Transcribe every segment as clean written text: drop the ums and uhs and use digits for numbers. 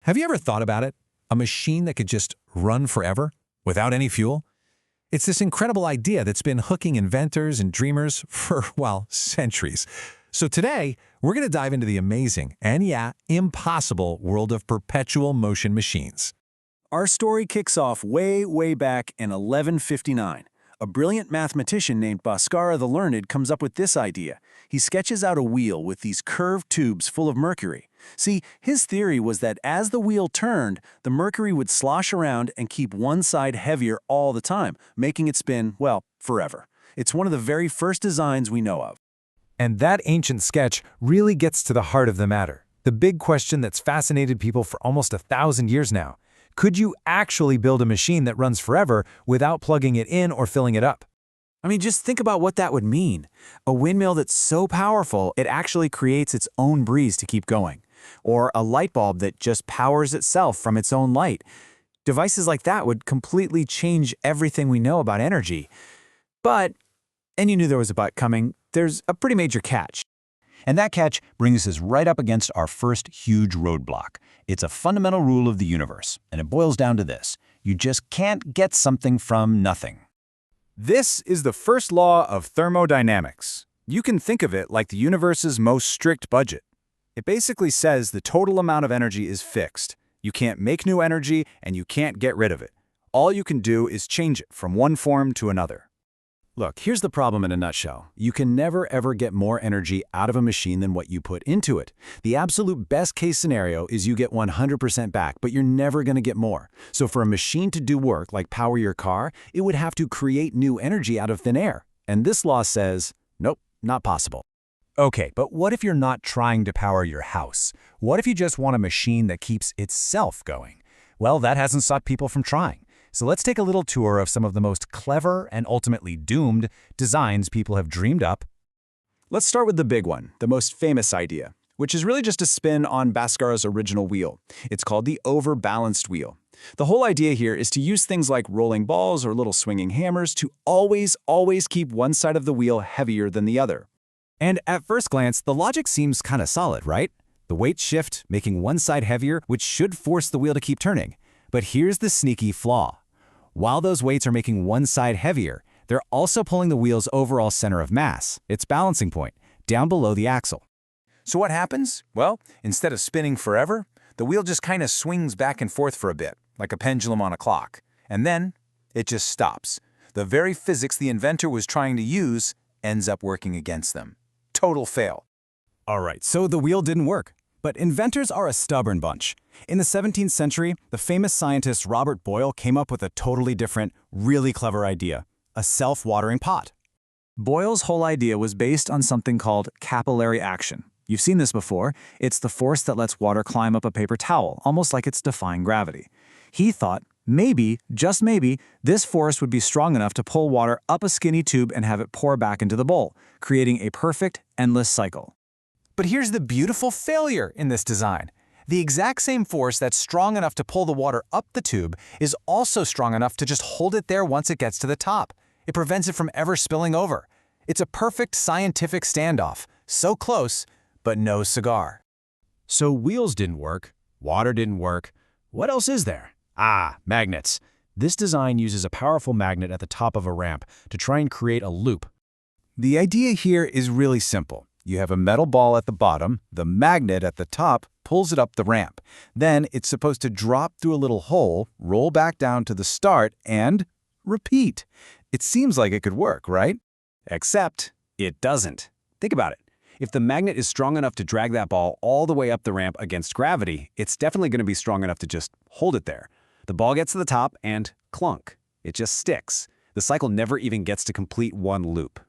Have you ever thought about it? A machine that could just run forever without any fuel? It's this incredible idea that's been hooking inventors and dreamers for, well, centuries. So today, we're going to dive into the amazing and, yeah, impossible world of perpetual motion machines. Our story kicks off way back in 1159. A brilliant mathematician named Bhaskara the Learned comes up with this idea. He sketches out a wheel with these curved tubes full of mercury. See, his theory was that as the wheel turned, the mercury would slosh around and keep one side heavier all the time, making it spin, well, forever. It's one of the very first designs we know of. And that ancient sketch really gets to the heart of the matter. The big question that's fascinated people for almost 1,000 years now. Could you actually build a machine that runs forever without plugging it in or filling it up? I mean, just think about what that would mean. A windmill that's so powerful, it actually creates its own breeze to keep going. Or a light bulb that just powers itself from its own light. Devices like that would completely change everything we know about energy. But, and you knew there was a but coming, there's a pretty major catch. And that catch brings us right up against our first huge roadblock. It's a fundamental rule of the universe, and it boils down to this. You just can't get something from nothing. This is the first law of thermodynamics. You can think of it like the universe's most strict budget. It basically says the total amount of energy is fixed. You can't make new energy, and you can't get rid of it. All you can do is change it from one form to another. Look, here's the problem in a nutshell. You can never ever get more energy out of a machine than what you put into it. The absolute best case scenario is you get 100% back, but you're never going to get more. So for a machine to do work like power your car, it would have to create new energy out of thin air. And this law says, nope, not possible. Okay, but what if you're not trying to power your house? What if you just want a machine that keeps itself going? Well, that hasn't stopped people from trying. So let's take a little tour of some of the most clever and ultimately doomed designs people have dreamed up. Let's start with the big one, the most famous idea, which is really just a spin on Bhaskara's original wheel. It's called the overbalanced wheel. The whole idea here is to use things like rolling balls or little swinging hammers to always keep one side of the wheel heavier than the other. And at first glance, the logic seems kind of solid, right? The weight shift making one side heavier, which should force the wheel to keep turning. But here's the sneaky flaw. While those weights are making one side heavier, they're also pulling the wheel's overall center of mass, its balancing point, down below the axle. So what happens? Well, instead of spinning forever, the wheel just kind of swings back and forth for a bit, like a pendulum on a clock. And then it just stops. The very physics the inventor was trying to use ends up working against them. Total fail. All right, so the wheel didn't work. But inventors are a stubborn bunch. In the 17th century, the famous scientist Robert Boyle came up with a totally different, really clever idea, a self-watering pot. Boyle's whole idea was based on something called capillary action. You've seen this before. It's the force that lets water climb up a paper towel, almost like it's defying gravity. He thought, maybe, just maybe, this force would be strong enough to pull water up a skinny tube and have it pour back into the bowl, creating a perfect, endless cycle. But here's the beautiful failure in this design. The exact same force that's strong enough to pull the water up the tube is also strong enough to just hold it there once it gets to the top. It prevents it from ever spilling over. It's a perfect scientific standoff. So close, but no cigar. So wheels didn't work, water didn't work. What else is there? Magnets. This design uses a powerful magnet at the top of a ramp to try and create a loop. The idea here is really simple. You have a metal ball at the bottom, the magnet at the top pulls it up the ramp. Then it's supposed to drop through a little hole, roll back down to the start, and repeat. It seems like it could work, right? Except it doesn't. Think about it. If the magnet is strong enough to drag that ball all the way up the ramp against gravity, it's definitely going to be strong enough to just hold it there. The ball gets to the top and clunk. It just sticks. The cycle never even gets to complete one loop.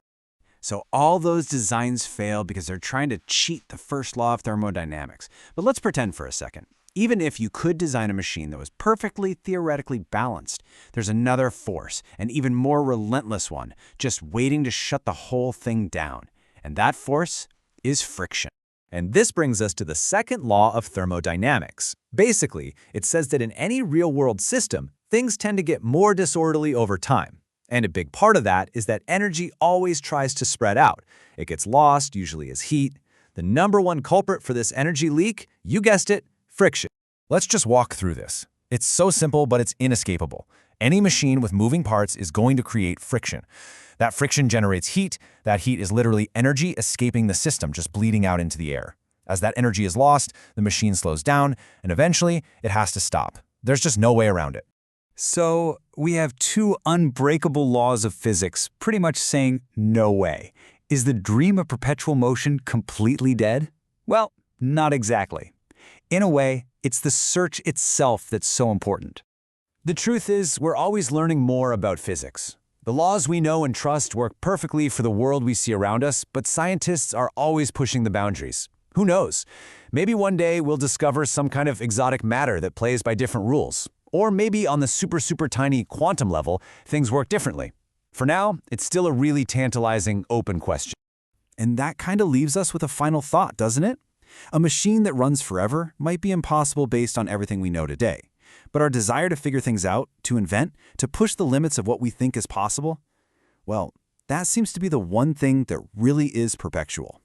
So all those designs fail because they're trying to cheat the first law of thermodynamics. But let's pretend for a second. Even if you could design a machine that was perfectly theoretically balanced, there's another force, an even more relentless one, just waiting to shut the whole thing down. And that force is friction. And this brings us to the second law of thermodynamics. Basically, it says that in any real-world system, things tend to get more disorderly over time. And a big part of that is that energy always tries to spread out. It gets lost, usually as heat. The number one culprit for this energy leak, you guessed it, friction. Let's just walk through this. It's so simple, but it's inescapable. Any machine with moving parts is going to create friction. That friction generates heat. That heat is literally energy escaping the system, just bleeding out into the air. As that energy is lost, the machine slows down, and eventually, it has to stop. There's just no way around it. So we have two unbreakable laws of physics pretty much saying no way. Is the dream of perpetual motion completely dead? Well, not exactly. In a way, it's the search itself that's so important. The truth is, we're always learning more about physics. The laws we know and trust work perfectly for the world we see around us, but scientists are always pushing the boundaries. Who knows? Maybe one day we'll discover some kind of exotic matter that plays by different rules. Or maybe on the super tiny quantum level, things work differently. For now, it's still a really tantalizing, open question. And that kind of leaves us with a final thought, doesn't it? A machine that runs forever might be impossible based on everything we know today. But our desire to figure things out, to invent, to push the limits of what we think is possible, well, that seems to be the one thing that really is perpetual.